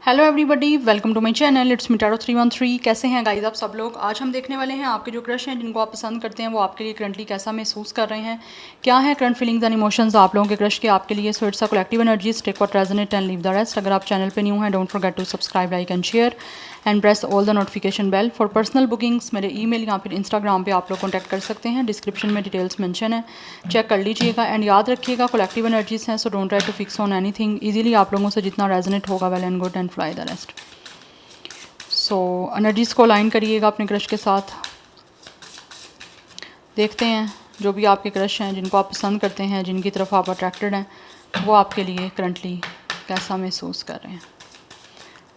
Hello everybody, welcome to my channel. It's me tarot 313। कैसे हैं guys आप सब लोग। आज हम देखने वाले हैं आपके जो क्रश हैं जिनको आप पसंद करते हैं वो आपके लिए करंटली कैसा महसूस कर रहे हैं, क्या है करंट फीलिंग्स एंड इमोशंस आप लोगों के क्रश के आपके लिए। So it's a collective energies, take what resonate and leave the rest. अगर आप चैनल पे न्यू हैं, don't forget to subscribe, like and share and press all the notification bell. For personal bookings मेरे email या फिर Instagram पे आप लोग कॉन्टैक्ट कर सकते हैं। डिस्क्रिप्शन में डिटेल्स मेंशन है, चेक कर लीजिएगा। एंड याद रखिएगा कलेक्टिव एनर्जीज हैं, so don't try to fix on anything. Easily आप लोगों से जितना रेजोनेट होगा well and good and fly the rest. So energies को अलाइन करिएगा अपने क्रश के साथ। देखते हैं जो भी आपके क्रश हैं, जिनको आप पसंद करते हैं, जिनकी तरफ आप अट्रैक्टेड हैं, वो आपके लिए करंटली कैसा महसूस कर रहे हैं।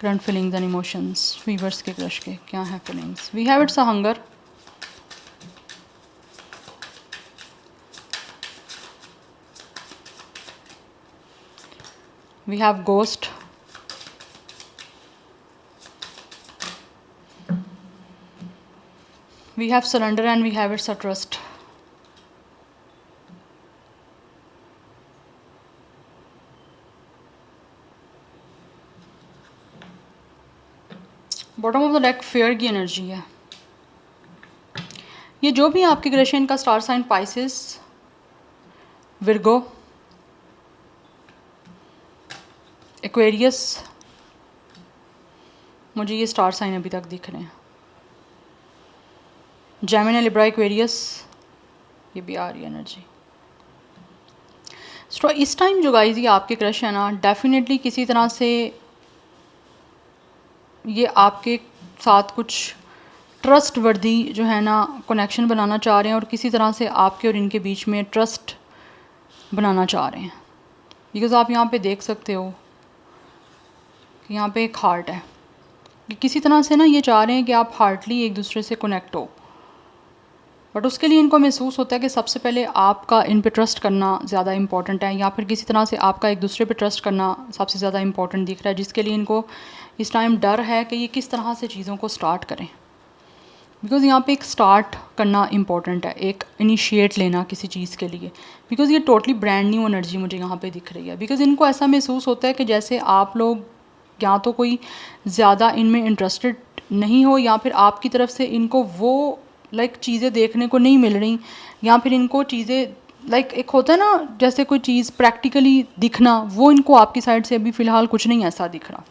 Current feelings and emotions, viewers के क्रश के क्या है feelings. We have it's a hunger, we have ghost, we have surrender and we have it's a trust. Bottom of the deck fair की एनर्जी है। ये जो भी आपके क्रश है इनका star sign Pisces, Virgo, Aquarius, मुझे ये स्टार साइन अभी तक दिख रहे हैं। जेमिनी, लिब्रा, एक्वेरियस, ये भी आ रही है एनर्जी। सो इस टाइम जो गाइस ये आपके क्रश है ना, डेफिनेटली किसी तरह से ये आपके साथ कुछ ट्रस्ट वर्दी जो है ना कनेक्शन बनाना चाह रहे हैं और किसी तरह से आपके और इनके बीच में ट्रस्ट बनाना चाह रहे हैं। बिकॉज़ आप यहाँ पे देख सकते हो कि यहाँ पे एक हार्ट है। कि किसी तरह से ना ये चाह रहे हैं कि आप हार्टली एक दूसरे से कनेक्ट हो, बट उसके लिए इनको महसूस होता है कि सबसे पहले आपका इन पे ट्रस्ट करना ज़्यादा इंपॉर्टेंट है, या फिर किसी तरह से आपका एक दूसरे पे ट्रस्ट करना सबसे ज़्यादा इंपॉर्टेंट दिख रहा है, जिसके लिए इनको इस टाइम डर है कि ये किस तरह से चीज़ों को स्टार्ट करें। बिकॉज़ यहाँ पे एक स्टार्ट करना इंपॉर्टेंट है, एक इनिशिएट लेना किसी चीज़ के लिए। बिकॉज़ ये टोटली ब्रांड न्यू एनर्जी मुझे यहाँ पे दिख रही है। बिकॉज़ इनको ऐसा महसूस होता है कि जैसे आप लोग या तो कोई ज़्यादा इनमें इंटरेस्टेड नहीं हो, या फिर आपकी तरफ से इनको वो चीज़ें देखने को नहीं मिल रही, या फिर इनको चीज़ें एक होता है ना जैसे कोई चीज़ प्रैक्टिकली दिखना, वो इनको आपकी साइड से अभी फ़िलहाल कुछ नहीं ऐसा दिख रहा।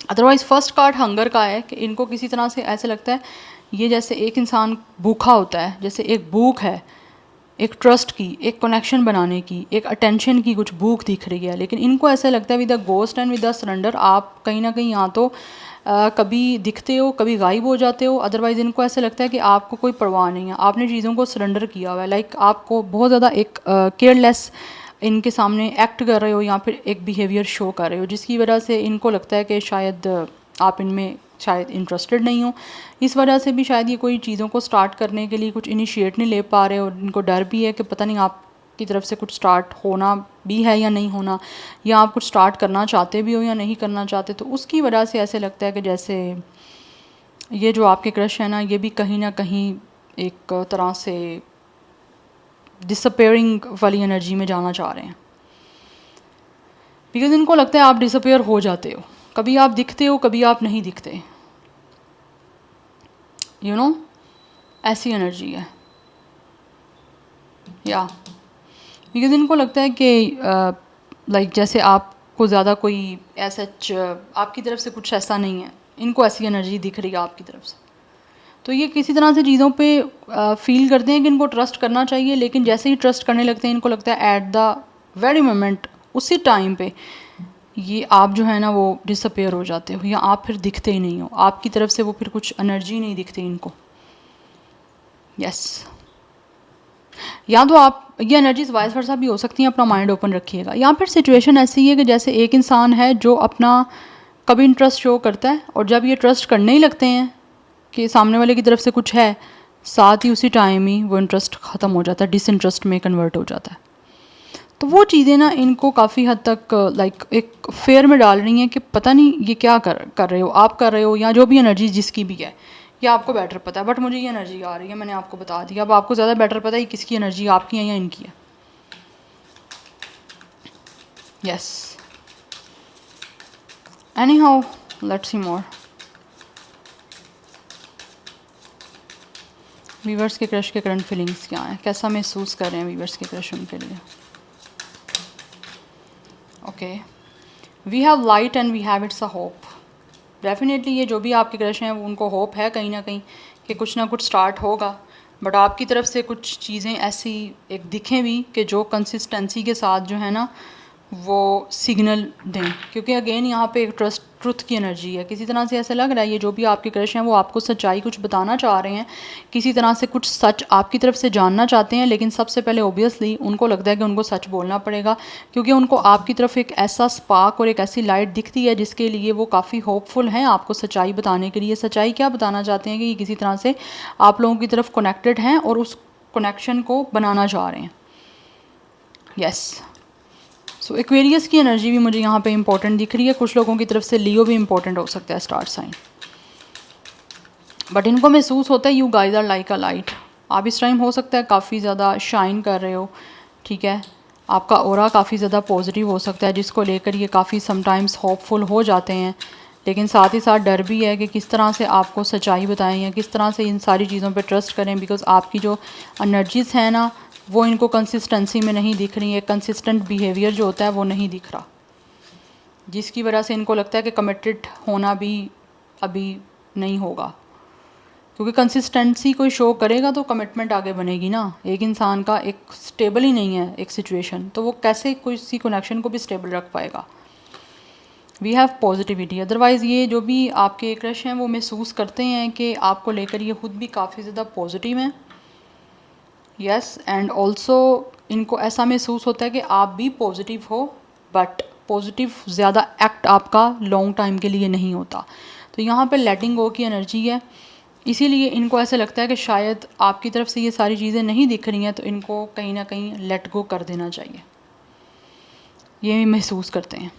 अदरवाइज़ फर्स्ट कार्ड हंगर का है कि इनको किसी तरह से ऐसे लगता है ये जैसे एक इंसान भूखा होता है, जैसे एक भूख है एक ट्रस्ट की, एक कनेक्शन बनाने की, एक अटेंशन की कुछ भूख दिख रही है। लेकिन इनको ऐसा लगता है with the ghost and with the surrender आप कहीं ना कहीं या तो कभी दिखते हो, कभी गायब हो जाते हो। अदरवाइज़ इनको ऐसा लगता है कि आपको कोई परवाह नहीं है, आपने चीज़ों को सरेंडर किया हुआ है। आपको बहुत ज़्यादा एक केयरलेस इनके सामने एक्ट कर रहे हो, या फिर एक बिहेवियर शो कर रहे हो, जिसकी वजह से इनको लगता है कि शायद आप इनमें शायद इंटरेस्टेड नहीं हो। इस वजह से भी शायद ये कोई चीज़ों को स्टार्ट करने के लिए कुछ इनिशिएट नहीं ले पा रहे, और इनको डर भी है कि पता नहीं आपकी तरफ से कुछ स्टार्ट होना भी है या नहीं होना, या आप कुछ स्टार्ट करना चाहते भी हो या नहीं करना चाहते। तो उसकी वजह से ऐसे लगता है कि जैसे ये जो आपके क्रश है ना, ये भी कहीं ना कहीं एक तरह से डिसअपेयरिंग वाली एनर्जी में जाना चाह रहे हैं। बिकॉज़ इनको लगता है आप डिसअपेयर हो जाते हो, कभी आप दिखते हो कभी आप नहीं दिखते, यू नो ऐसी एनर्जी है। या बिकॉज़ इनको लगता है कि जैसे आपको ज़्यादा कोई ऐसा आपकी तरफ से कुछ ऐसा नहीं है, इनको ऐसी एनर्जी दिख रही है आपकी तरफ से। तो ये किसी तरह से चीज़ों पे फील करते हैं कि इनको ट्रस्ट करना चाहिए, लेकिन जैसे ही ट्रस्ट करने लगते हैं इनको लगता है एट द वेरी मोमेंट, उसी टाइम पे ये आप जो है ना वो डिसअपेयर हो जाते हो, या आप फिर दिखते ही नहीं हो, आपकी तरफ से वो फिर कुछ एनर्जी नहीं दिखती इनको। यस या तो आप ये एनर्जीज वाइस वर्सा भी हो सकती हैं, अपना माइंड ओपन रखिएगा। या फिर सिचुएशन ऐसी है कि जैसे एक इंसान है जो अपना कभी इंटरेस्ट शो करता है, और जब ये ट्रस्ट करने ही लगते हैं कि सामने वाले की तरफ से कुछ है, साथ ही उसी टाइम ही वो इंटरेस्ट ख़त्म हो जाता है, डिसइंटरेस्ट में कन्वर्ट हो जाता है। तो वो चीज़ें ना इनको काफ़ी हद तक एक फेयर में डाल रही हैं कि पता नहीं ये क्या कर रहे हो, आप कर रहे हो, या जो भी एनर्जी जिसकी भी है, ये आपको बेटर पता है। बट मुझे ये एनर्जी आ रही है, मैंने आपको बता दिया। अब आपको ज़्यादा बेटर पता है किसकी एनर्जी आपकी है या इनकी है। Yes anyhow let's see more. Viewers के क्रश के करंट फीलिंग्स क्या हैं, कैसा महसूस कर रहे हैं वीवर्स के क्रश उनके लिए। Okay, we have light and we have it's a hope. Definitely ये जो भी आपके क्रश हैं उनको होप है कहीं ना कहीं कि कुछ ना कुछ स्टार्ट होगा, बट आपकी तरफ से कुछ चीज़ें ऐसी एक दिखें भी कि जो कंसिस्टेंसी के साथ जो है ना वो सिग्नल दें, क्योंकि अगेन यहाँ पे एक ट्रुथ की एनर्जी है। किसी तरह से ऐसा लग रहा है ये जो भी आपके क्रश हैं वो आपको सच्चाई कुछ बताना चाह रहे हैं, किसी तरह से कुछ सच आपकी तरफ से जानना चाहते हैं, लेकिन सबसे पहले ओबियसली उनको लगता है कि उनको सच बोलना पड़ेगा, क्योंकि उनको आपकी तरफ एक ऐसा स्पार्क और एक ऐसी लाइट दिखती है जिसके लिए वो काफ़ी होपफुल हैं आपको सच्चाई बताने के लिए। सच्चाई क्या बताना चाहते हैं कि ये किसी तरह से आप लोगों की तरफ कनेक्टेड हैं और उस कनेक्शन को बनाना चाह रहे हैं। यस, सो एक्वेरियस की एनर्जी भी मुझे यहाँ पे इंपॉर्टेंट दिख रही है। कुछ लोगों की तरफ से लियो भी इंपॉर्टेंट हो सकता है, स्टार साइन, बट इनको महसूस होता है you guys are like a light. आप इस टाइम हो सकता है काफ़ी ज़्यादा शाइन कर रहे हो, ठीक है, आपका ऑरा काफ़ी ज़्यादा पॉजिटिव हो सकता है, जिसको लेकर ये काफ़ी समटाइम्स होपफुल हो जाते हैं, लेकिन साथ ही साथ डर भी है कि किस तरह से आपको सच्चाई बताएं या किस तरह से इन सारी चीज़ों पे ट्रस्ट करें, बिकॉज़ आपकी जो एनर्जीज़ हैं ना वो इनको कंसिस्टेंसी में नहीं दिख रही है, कंसिस्टेंट बिहेवियर जो होता है वो नहीं दिख रहा, जिसकी वजह से इनको लगता है कि कमिटेड होना भी अभी नहीं होगा, क्योंकि कंसिस्टेंसी कोई शो करेगा तो कमिटमेंट आगे बनेगी ना। एक इंसान का एक स्टेबल ही नहीं है एक सिचुएशन, तो वो कैसे किसी कनेक्शन को भी स्टेबल रख पाएगा। वी हैव पॉजिटिविटी, अदरवाइज़ ये जो भी आपके क्रश हैं वो महसूस करते हैं कि आपको लेकर ये खुद भी काफ़ी ज़्यादा पॉजिटिव हैं। यस, एंड ऑल्सो इनको ऐसा महसूस होता है कि आप भी पॉजिटिव हो, बट पॉजिटिव ज़्यादा एक्ट आपका लॉन्ग टाइम के लिए नहीं होता। तो यहाँ पे लेटिंग गो की एनर्जी है, इसीलिए इनको ऐसा लगता है कि शायद आपकी तरफ से ये सारी चीज़ें नहीं दिख रही हैं, तो इनको कहीं ना कहीं लेट गो कर देना चाहिए, ये महसूस करते हैं।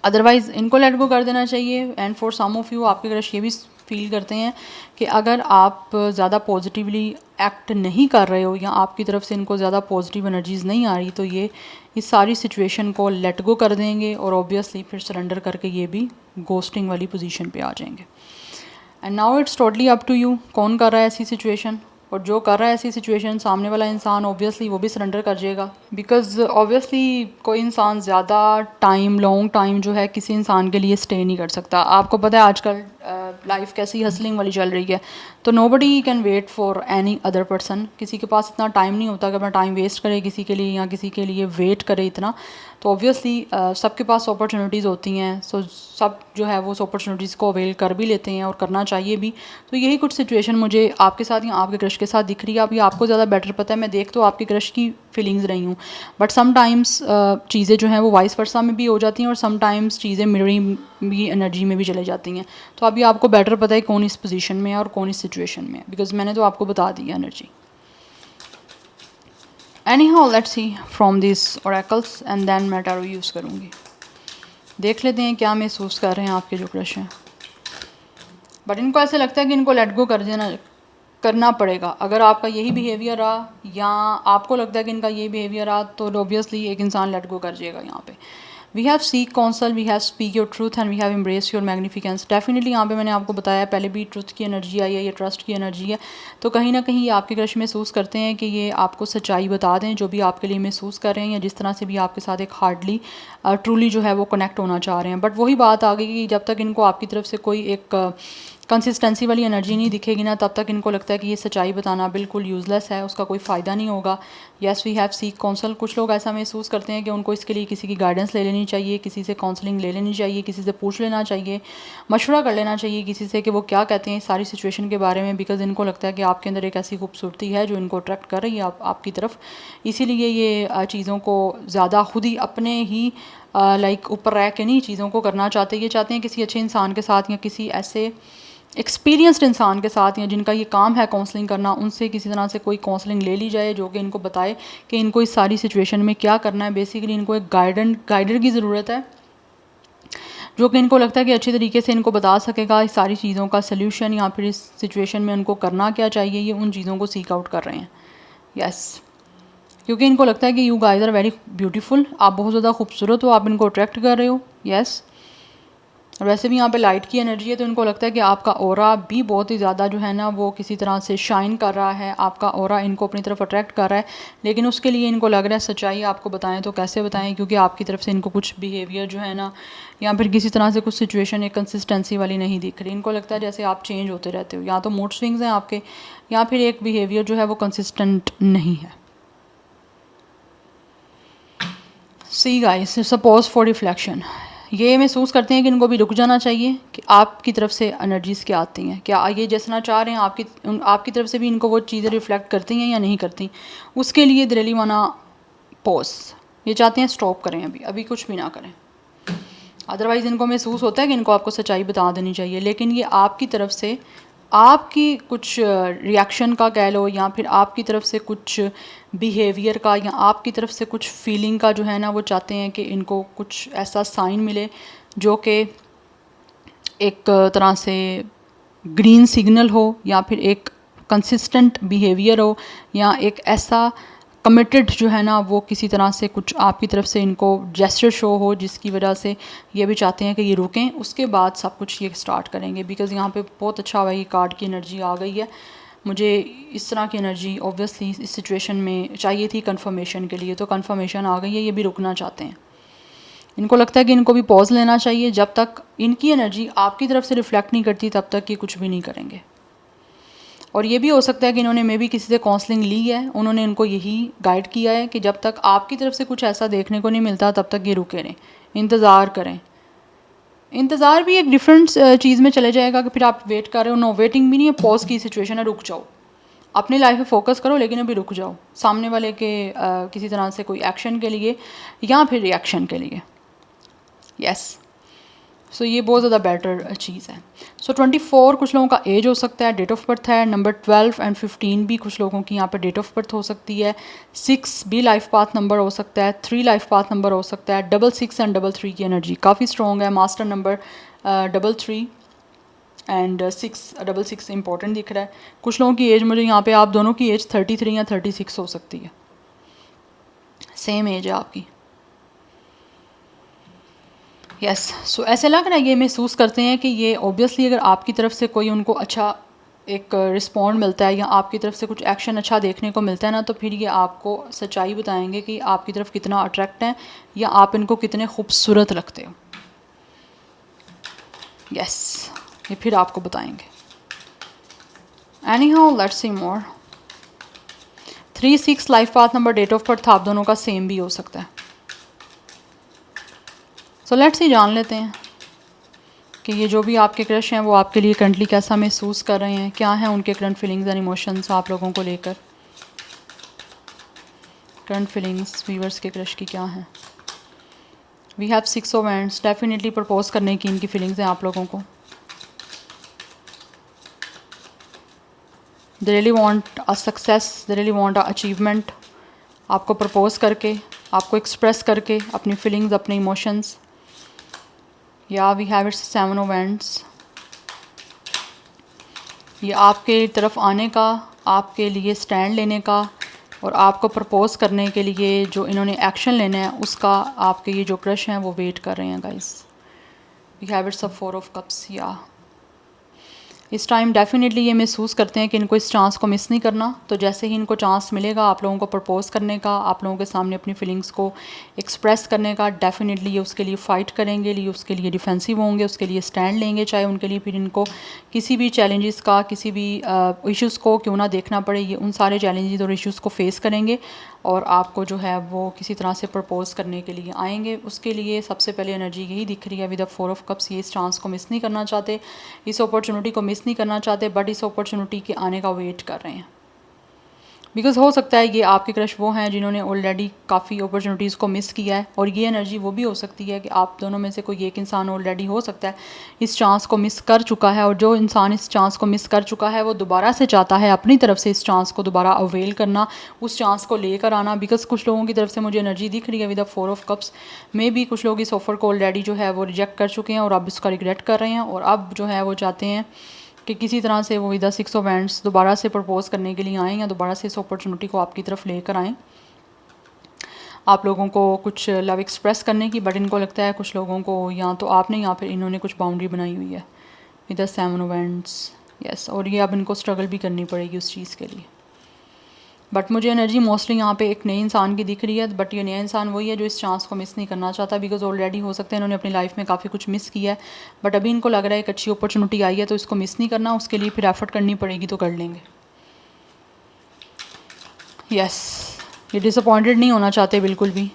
अदरवाइज़ इनको लेट गो कर देना चाहिए। And for some of you आपके क्रश ये भी फील करते हैं कि अगर आप ज़्यादा पॉजिटिवली एक्ट नहीं कर रहे हो या आपकी तरफ से इनको ज़्यादा पॉजिटिव एनर्जीज़ नहीं आ रही, तो ये इस सारी सिचुएशन को लेट गो कर देंगे और ऑब्वियसली फिर सरेंडर करके ये भी गोस्टिंग वाली पोजीशन पे आ जाएंगे। And now it's totally up to you, कौन कर रहा है ऐसी सिचुएशन, और जो कर रहा है ऐसी सिचुएशन सामने वाला इंसान ऑब्वियसली वो भी सरेंडर कर जाएगा, बिकॉज ऑब्वियसली कोई इंसान ज़्यादा टाइम लॉन्ग टाइम जो है किसी इंसान के लिए स्टे नहीं कर सकता। आपको पता है आजकल लाइफ कैसी हसलिंग वाली चल रही है, तो nobody can wait for any other person. किसी के पास इतना टाइम नहीं होता कि अपना टाइम वेस्ट करे किसी के लिए या किसी के लिए वेट करे इतना। तो ऑब्वियसली सबके पास अपॉर्चुनिटीज़ होती हैं, सो सब जो है वो उस अपॉर्चुनिटीज़ को अवेल कर भी लेते हैं और करना चाहिए भी। तो यही कुछ सिचुएशन मुझे आपके साथ या आपके क्रश के साथ दिख रही है। अभी आपको ज़्यादा बेटर पता है, मैं देख तो आपकी क्रश की फीलिंग्स रही हूँ, बट समटाइम्स चीज़ें जो हैं वो वाइस वर्सा में भी हो जाती हैं और समटाइम्स चीज़ें मिररिंग भी एनर्जी में भी चले जाती हैं। तो अभी आपको बेटर पता है कौन इस पोजीशन में है और कौन इस सिचुएशन में है, बिकॉज मैंने तो आपको बता दी है energy. Anyhow let's see from this oracles and then मैं टैरो यूज़ करूँगी। देख लेते हैं क्या महसूस कर रहे हैं आपके जो क्रश हैं, बट इनको ऐसे लगता है कि इनको लेट गो कर देना करना पड़ेगा। अगर आपका यही बिहेवियर रहा या आपको लगता है कि इनका यही बिहेवियर रहा, तो ऑब्वियसली एक इंसान लेट गो कर जाएगा यहाँ पे। We have seek counsel, we have speak your truth and we have embrace your magnificence. Definitely यहाँ पे मैंने आपको बताया पहले भी, ट्रूथ की एनर्जी आई है, ये ट्रस्ट की एनर्जी है। तो कहीं ना कहीं ये आपके क्रश महसूस करते हैं कि ये आपको सच्चाई बता दें जो भी आपके लिए महसूस कर रहे हैं या जिस तरह से भी आपके साथ एक हार्डली ट्रूली जो है वो कनेक्ट होना चाह रहे हैं। बट वही बात आ गई कि जब तक इनको आपकी तरफ से कोई एक कंसिस्टेंसी वाली एनर्जी नहीं दिखेगी ना, तब तक इनको लगता है कि ये सच्चाई बताना बिल्कुल यूज़लेस है, उसका कोई फ़ायदा नहीं होगा। Yes, we have seek counsel. कुछ लोग ऐसा महसूस करते हैं कि उनको इसके लिए किसी की गाइडेंस ले लेनी चाहिए, किसी से काउंसलिंग ले लेनी चाहिए, किसी से पूछ लेना चाहिए, मशवरा कर लेना चाहिए किसी से कि वो क्या कहते हैं इस सारी सिचुएशन के बारे में, बिकॉज इनको लगता है कि आपके अंदर एक ऐसी खूबसूरती है जो इनको अट्रैक्ट कर रही है आपकी तरफ। इसीलिए ये चीज़ों को ज़्यादा खुद ही अपने ही लाइक ऊपर रह के नहीं चीज़ों को करना चाहते। ये चाहते हैं किसी अच्छे इंसान के साथ या किसी ऐसे एक्सपीरियंस्ड इंसान के साथ या जिनका ये काम है काउंसलिंग करना, उनसे किसी तरह से कोई काउंसलिंग ले ली जाए जो कि इनको बताए कि इनको इस सारी सिचुएशन में क्या करना है। बेसिकली इनको एक गाइडर की ज़रूरत है जो कि इनको लगता है कि अच्छी तरीके से इनको बता सकेगा इस सारी चीज़ों का सल्यूशन या फिर इस सिचुएशन में उनको करना क्या चाहिए। ये उन चीज़ों को सीक आउट कर रहे हैं। यस, क्योंकि इनको लगता है कि you guys are very beautiful, आप बहुत ज़्यादा खूबसूरत हो, आप इनको अट्रैक्ट कर रहे हो। यस, और वैसे भी यहाँ पे लाइट की एनर्जी है, तो इनको लगता है कि आपका ऑरा भी बहुत ही ज़्यादा जो है ना वो किसी तरह से शाइन कर रहा है, आपका ऑरा इनको अपनी तरफ अट्रैक्ट कर रहा है। लेकिन उसके लिए इनको लग रहा है सच्चाई आपको बताएं तो कैसे बताएं, क्योंकि आपकी तरफ से इनको कुछ बिहेवियर जो है ना या फिर किसी तरह से कुछ सिचुएशन एक कंसिस्टेंसी वाली नहीं दिख रही। इनको लगता है जैसे आप चेंज होते रहते हो, या तो मूड स्विंग्स हैं आपके, या फिर एक बिहेवियर जो है वो कंसिस्टेंट नहीं है। See guys, suppose for reflection, ये महसूस करते हैं कि इनको भी रुक जाना चाहिए कि आपकी तरफ से एनर्जीज़ क्या आती हैं, क्या ये जैसा चाह रहे हैं आपकी तरफ से भी इनको वो चीज़ें रिफ्लेक्ट करती हैं या नहीं करती। उसके लिए दे रियली वांट पॉज, ये चाहते हैं स्टॉप करें, अभी कुछ भी ना करें। अदरवाइज़ इनको महसूस होता है कि इनको आपको सच्चाई बता देनी चाहिए, लेकिन ये आपकी तरफ से आपकी कुछ रिएक्शन का कह लो, या फिर आपकी तरफ से कुछ बिहेवियर का, या आपकी तरफ से कुछ फीलिंग का जो है ना वो चाहते हैं कि इनको कुछ ऐसा साइन मिले जो कि एक तरह से ग्रीन सिग्नल हो, या फिर एक कंसिस्टेंट बिहेवियर हो, या एक ऐसा कमिटेड जो है ना वो किसी तरह से कुछ आपकी तरफ से इनको जेस्चर शो हो जिसकी वजह से ये भी चाहते हैं कि ये रुकें, उसके बाद सब कुछ ये स्टार्ट करेंगे। बिकॉज़ यहाँ पे बहुत अच्छा हुआ, ये कार्ड की एनर्जी आ गई है। मुझे इस तरह की एनर्जी ऑब्वियसली इस सिचुएशन में चाहिए थी कंफर्मेशन के लिए, तो कंफर्मेशन आ गई है। ये भी रुकना चाहते हैं, इनको लगता है कि इनको भी पॉज लेना चाहिए। जब तक इनकी एनर्जी आपकी तरफ से रिफ्लेक्ट नहीं करती तब तक ये कुछ भी नहीं करेंगे। और ये भी हो सकता है कि इन्होंने मे भी किसी से काउंसलिंग ली है, उन्होंने इनको यही गाइड किया है कि जब तक आपकी तरफ से कुछ ऐसा देखने को नहीं मिलता तब तक ये रुके रहें, इंतज़ार करें। इंतज़ार भी एक डिफरेंट चीज़ में चले जाएगा कि फिर आप वेट कर रहे हो। नो, वेटिंग भी नहीं है, पॉज की सिचुएशन है, रुक जाओ, अपनी लाइफ में फोकस करो, लेकिन अभी रुक जाओ सामने वाले के किसी तरह से कोई एक्शन के लिए या फिर रिएक्शन के लिए। यस, सो ये बहुत ज़्यादा बेटर चीज़ है। सो 24 कुछ लोगों का एज हो सकता है, डेट ऑफ बर्थ है। नंबर 12 एंड 15 भी कुछ लोगों की यहाँ पर डेट ऑफ बर्थ हो सकती है। 6 भी लाइफ पाथ नंबर हो सकता है। 3 लाइफ पाथ नंबर हो सकता है। 6 एंड 3 की एनर्जी काफ़ी स्ट्रॉन्ग है। मास्टर नंबर 3 एंड 6 इंपॉर्टेंट दिख रहा है। कुछ लोगों की एज, मुझे यहाँ पे आप दोनों की एज 33 या 36 हो सकती है, सेम एज है आपकी। यस, सो ऐसे लग रहा है, ये महसूस करते हैं कि ये ऑब्वियसली अगर आपकी तरफ से कोई उनको अच्छा एक रिस्पॉन्ड मिलता है या आपकी तरफ से कुछ एक्शन अच्छा देखने को मिलता है ना, तो फिर ये आपको सच्चाई बताएंगे कि आपकी तरफ कितना अट्रैक्ट है या आप इनको कितने खूबसूरत लगते हो। यस, ये फिर आपको बताएंगे। Anyhow, let's see more. 3-6 life path number, date of birth आप दोनों का सेम भी हो सकता है। सो लेट्स ही जान लेते हैं कि ये जो भी आपके क्रश हैं वो आपके लिए करंटली कैसा महसूस कर रहे हैं, क्या हैं उनके करंट फीलिंग्स एंड इमोशंस आप लोगों को लेकर। करंट फीलिंग्स व्यूअर्स के क्रश की क्या हैं। We have 6 of wands, definitely propose करने की इनकी फीलिंग्स हैं आप लोगों को। They really want a success, they really want a achievement. आपको प्रपोज करके, आपको एक्सप्रेस करके अपनी फीलिंग्स, अपने इमोशंस। या we have it's 7 of wands. ये आपके तरफ आने का, आपके लिए स्टैंड लेने का और आपको प्रपोज करने के लिए जो इन्होंने एक्शन लेना है उसका आपके ये जो क्रश हैं वो वेट कर रहे हैं guys. We have it's 4 of cups. या इस टाइम डेफिनेटली ये महसूस करते हैं कि इनको इस चांस को मिस नहीं करना। तो जैसे ही इनको चांस मिलेगा आप लोगों को प्रपोज करने का, आप लोगों के सामने अपनी फीलिंग्स को एक्सप्रेस करने का, डेफिनेटली ये उसके लिए फ़ाइट करेंगे, ये उसके लिए डिफेंसिव होंगे, उसके लिए स्टैंड लेंगे, चाहे उनके लिए फिर इनको किसी भी चैलेंजेस का, किसी भी इश्यूज़ को क्यों ना देखना पड़े, ये उन सारे चैलेंजेस और इश्यूज़ को फेस करेंगे और आपको जो है वो किसी तरह से प्रपोज करने के लिए आएंगे। उसके लिए सबसे पहले एनर्जी यही दिख रही है विद द 4 ऑफ कप्स। ये इस चांस को मिस नहीं करना चाहते, इस अपॉर्चुनिटी को मिस नहीं करना चाहते, बट इस अपॉर्चुनिटी के आने का वेट कर रहे हैं। बिकॉज़ हो सकता है ये आपके क्रश वो हैं जिन्होंने ऑलरेडी काफ़ी अपॉर्चुनिटीज़ को मिस किया है, और ये एनर्जी वो भी हो सकती है कि आप दोनों में से कोई एक इंसान ऑलरेडी हो सकता है इस चांस को मिस कर चुका है, और जो इंसान इस चांस को मिस कर चुका है वो दोबारा से चाहता है अपनी तरफ से इस चांस को दोबारा अवेल करना, उस चांस को लेकर आना। बिकॉज कुछ लोगों की तरफ से मुझे एनर्जी दिख रही है विद द 4 ऑफ कप्स में भी कुछ लोग इस ऑफर को ऑलरेडी जो है वो रिजेक्ट कर चुके हैं और अब इसका रिग्रेट कर रहे हैं, और अब जो है वो चाहते हैं कि किसी तरह से वो विद द 6 ऑफ वैंड्स दोबारा से प्रपोज करने के लिए आएँ या दोबारा से इस अपॉर्चुनिटी को आपकी तरफ लेकर आएँ। आप लोगों को कुछ लव एक्सप्रेस करने की, बट इनको लगता है कुछ लोगों को या तो आपने या फिर इन्होंने कुछ बाउंड्री बनाई हुई है विद द 7 इवेंट्स। यस, और ये अब इनको स्ट्रगल भी करनी पड़ेगी उस चीज़ के लिए। बट मुझे एनर्जी मोस्टली यहाँ पे एक नए इंसान की दिख रही है, बट ये नया इंसान वही है जो इस चांस को मिस नहीं करना चाहता, बिकॉज ऑलरेडी हो सकता है इन्होंने अपनी लाइफ में काफ़ी कुछ मिस किया है, बट अभी इनको लग रहा है एक अच्छी अपॉर्चुनिटी आई है तो इसको मिस नहीं करना, उसके लिए फिर एफर्ट करनी पड़ेगी तो कर लेंगे। यस, ये डिसअपॉइंटेड नहीं होना चाहते बिल्कुल भी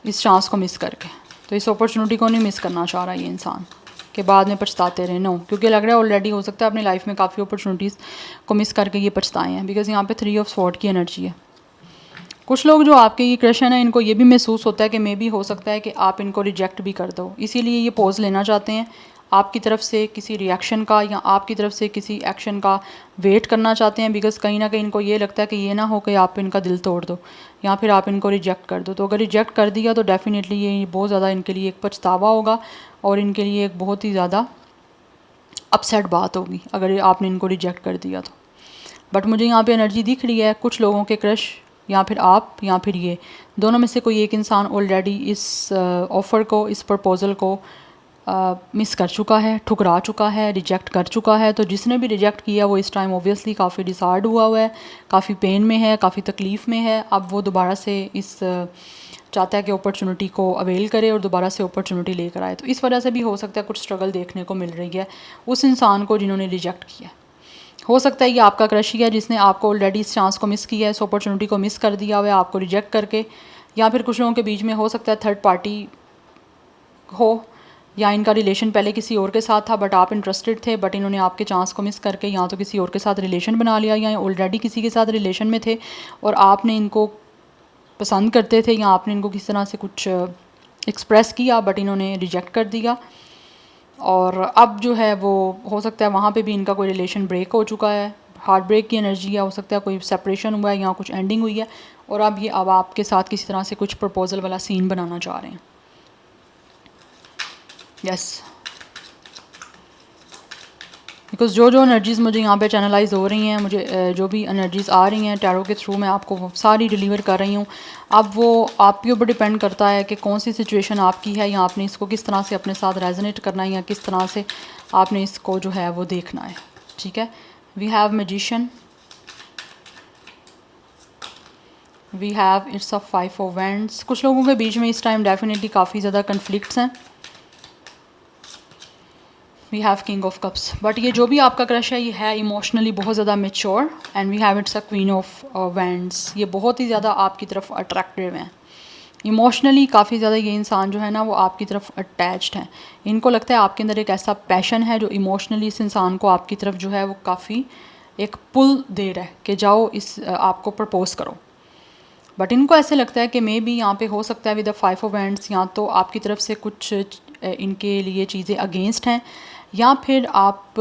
इस चांस को मिस करके, तो इस अपॉर्चुनिटी को नहीं मिस करना चाह रहा ये इंसान के बाद में पछताते रहे। नो, क्योंकि लग रहा है ऑलरेडी हो सकता है अपनी लाइफ में काफ़ी अपॉर्चुनिटीज़ को मिस करके ये पछताए हैं, बिकॉज यहाँ पे 3 ऑफ स्वॉर्ड की एनर्जी है। कुछ लोग जो आपके ये क्रश है इनको ये भी महसूस होता है कि मे भी हो सकता है कि आप इनको रिजेक्ट भी कर दो, इसीलिए ये पोज लेना चाहते हैं आपकी तरफ से किसी रिएक्शन का या आपकी तरफ से किसी एक्शन का वेट करना चाहते हैं, बिकॉज कहीं ना कहीं इनको ये लगता है कि ये ना हो कि आप इनका दिल तोड़ दो या फिर आप इनको रिजेक्ट कर दो। तो अगर रिजेक्ट कर दिया तो डेफिनेटली ये बहुत ज़्यादा इनके लिए एक पछतावा होगा और इनके लिए एक बहुत ही ज़्यादा अपसेट बात होगी अगर आपने इनको रिजेक्ट कर दिया तो। बट मुझे यहाँ पे एनर्जी दिख रही है कुछ लोगों के क्रश या फिर आप या फिर ये दोनों में से कोई एक इंसान ऑलरेडी इस ऑफ़र को, इस प्रपोज़ल को मिस कर चुका है, ठुकरा चुका है, रिजेक्ट कर चुका है। तो जिसने भी रिजेक्ट किया वो इस टाइम ऑब्वियसली काफ़ी डिसहार्ड हुआ है, काफ़ी पेन में है, काफ़ी तकलीफ़ में है। अब वो दोबारा से इस चाहता है कि अपॉर्चुनिटी को अवेल करे और दोबारा से अपॉर्चुनिटी लेकर आए। तो इस वजह से भी हो सकता है कुछ स्ट्रगल देखने को मिल रही है उस इंसान को जिन्होंने रिजेक्ट किया। हो सकता है ये आपका क्रश ही है जिसने आपको ऑलरेडी इस चांस को मिस किया है, इस अपॉर्चुनिटी को मिस कर दिया हुआ है आपको रिजेक्ट करके, या फिर कुछ लोगों के बीच में हो सकता है थर्ड पार्टी हो या इनका रिलेशन पहले किसी और के साथ था बट आप इंटरेस्टेड थे, बट इन्होंने आपके चांस को मिस करके या तो किसी और के साथ रिलेशन बना लिया या ऑलरेडी किसी के साथ रिलेशन में थे और आपने इनको पसंद करते थे या आपने इनको किसी तरह से कुछ एक्सप्रेस किया बट इन्होंने रिजेक्ट कर दिया। और अब जो है वो हो सकता है वहाँ पे भी इनका कोई रिलेशन ब्रेक हो चुका है, हार्ट ब्रेक की एनर्जी है, हो सकता है कोई सेपरेशन हुआ है या कुछ एंडिंग हुई है और अब आपके साथ किसी तरह से कुछ प्रपोजल वाला सीन बनाना चाह रहे हैं। यस, बिकॉज जो एनर्जीज़ मुझे यहाँ पे चैनलाइज हो रही हैं, मुझे जो भी एनर्जीज़ आ रही हैं टैरो के थ्रू मैं आपको वो सारी डिलीवर कर रही हूँ। अब वो आपके ऊपर डिपेंड करता है कि कौन सी सिचुएशन आपकी है या आपने इसको किस तरह से अपने साथ रेजोनेट करना है या किस तरह से आपने इसको जो है वो देखना है। ठीक है, we have magician, we have it's a 5 of wands. कुछ लोगों के बीच में इस टाइम डेफिनेटली काफ़ी ज़्यादा कन्फ्लिक्ट्स हैं। We have king of cups, but ये जो भी आपका क्रश है ये है इमोशनली बहुत ज़्यादा mature and we have it's a queen of wands. ये बहुत ही ज़्यादा आपकी तरफ अट्रैक्टिव हैं इमोशनली, काफ़ी ज़्यादा ये इंसान जो है ना वो आपकी तरफ अटैच्ड है। इनको लगता है आपके अंदर एक ऐसा पैशन है जो इमोशनली इस इंसान को आपकी तरफ जो है वो काफ़ी एक पुल दे रहा है कि जाओ इस आपको प्रपोज़ करो। बट इनको ऐसे लगता है कि मे भी यहाँ पे हो सकता है विद द 5 ऑफ वैंड्स या तो आपकी तरफ से कुछ इनके लिए चीज़ें अगेंस्ट हैं या फिर आप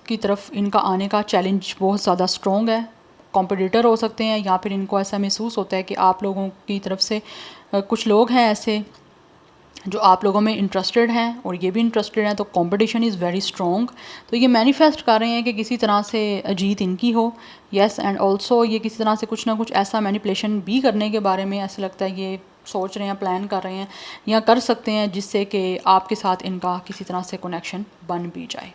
की तरफ इनका आने का चैलेंज बहुत ज़्यादा स्ट्रॉन्ग है, कॉम्पिटिटर हो सकते हैं या फिर इनको ऐसा महसूस होता है कि आप लोगों की तरफ से कुछ लोग हैं ऐसे जो आप लोगों में इंटरेस्टेड हैं और ये भी इंटरेस्टेड हैं, तो कंपटीशन इज़ वेरी स्ट्रॉन्ग। तो ये मैनिफेस्ट कर रहे हैं कि किसी तरह से जीत इनकी हो। यस, एंड ऑल्सो ये किसी तरह से कुछ ना कुछ ऐसा मैनिपुलेशन भी करने के बारे में ऐसा लगता है ये सोच रहे हैं, प्लान कर रहे हैं या कर सकते हैं जिससे कि आपके साथ इनका किसी तरह से कनेक्शन बन भी जाए।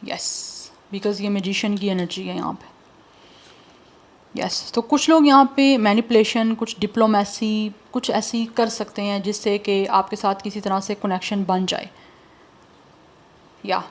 यस, बिकॉज ये मैजिशियन की एनर्जी है यहाँ पे। यस, तो कुछ लोग यहाँ पे मैनिपुलेशन, कुछ डिप्लोमेसी, कुछ ऐसी कर सकते हैं जिससे कि आपके साथ किसी तरह से कनेक्शन बन जाए या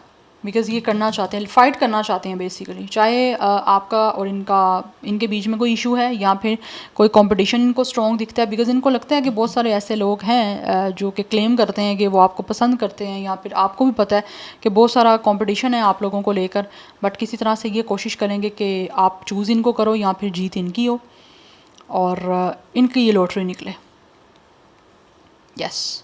बिकॉज़ ये करना चाहते हैं, फ़ाइट करना चाहते हैं बेसिकली, चाहे आपका और इनके बीच में कोई इशू है या फिर कोई कंपटीशन इनको स्ट्रॉन्ग दिखता है। बिकॉज़ इनको लगता है कि बहुत सारे ऐसे लोग हैं जो कि क्लेम करते हैं कि वो आपको पसंद करते हैं या फिर आपको भी पता है कि बहुत सारा कंपटीशन है आप लोगों को लेकर, बट किसी तरह से ये कोशिश करेंगे कि आप चूज़ इनको करो या फिर जीत इनकी हो और इनकी ये लॉटरी निकले। यस,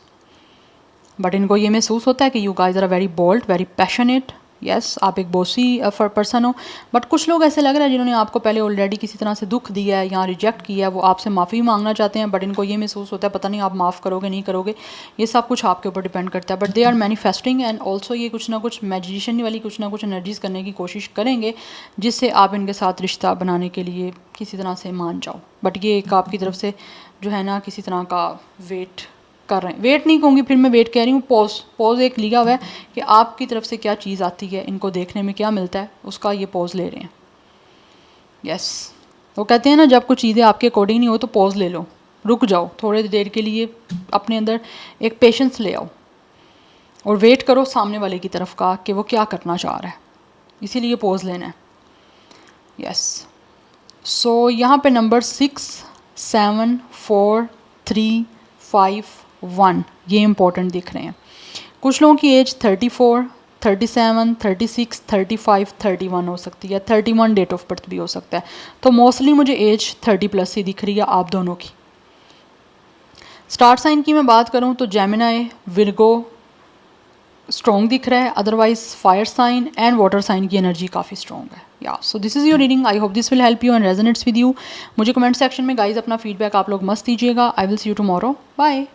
बट इनको ये महसूस होता है कि you guys are very bold, very passionate yes आप एक बॉसी पर्सन हो, बट कुछ लोग ऐसे लग रहे हैं जिन्होंने आपको पहले ऑलरेडी किसी तरह से दुख दिया है या रिजेक्ट किया है, वो आपसे माफ़ी मांगना चाहते हैं, बट इनको ये महसूस होता है पता नहीं आप माफ़ करोगे नहीं करोगे। ये सब कुछ आपके ऊपर डिपेंड करता है, but they are manifesting and also ये कुछ ना कुछ मैजिशियन वाली कुछ ना कुछ एनर्जीज़ करने की कोशिश करेंगे जिससे आप इनके साथ रिश्ता बनाने के लिए किसी तरह से मान जाओ। बट ये एक आपकी तरफ से जो है ना किसी तरह का वेट कर रहे हैं, वेट नहीं कहूँगी, फिर मैं वेट कह रही हूँ, पॉज एक लिया हुआ है कि आपकी तरफ से क्या चीज़ आती है, इनको देखने में क्या मिलता है, उसका ये पॉज ले रहे हैं। यस वो कहते हैं ना जब कुछ चीज़ें आपके अकॉर्डिंग नहीं हो तो पॉज ले लो, रुक जाओ थोड़ी देर के लिए, अपने अंदर एक पेशेंस ले आओ और वेट करो सामने वाले की तरफ का कि वो क्या करना चाह रहा है, इसीलिए पॉज लेना है। यस सो यहाँ पे नंबर 6, 7, 4, 3, 5, 1 ये इंपॉर्टेंट दिख रहे हैं। कुछ लोगों की एज 34, 37, 36, 35, 31 हो सकती है, 31 डेट ऑफ बर्थ भी हो सकता है, तो मोस्टली मुझे एज 30+ ही दिख रही है आप दोनों की। स्टार साइन की मैं बात करूं तो जेमिनाई, विर्गो स्ट्रॉन्ग दिख रहा है, otherwise fire sign and water sign की एनर्जी काफ़ी स्ट्रॉन्ग है। या so this is your reading, I hope this will help you and resonates with you. मुझे कमेंट सेक्शन में गाइज अपना फीडबैक आप लोग मस्त दीजिएगा। I will see you tomorrow, bye.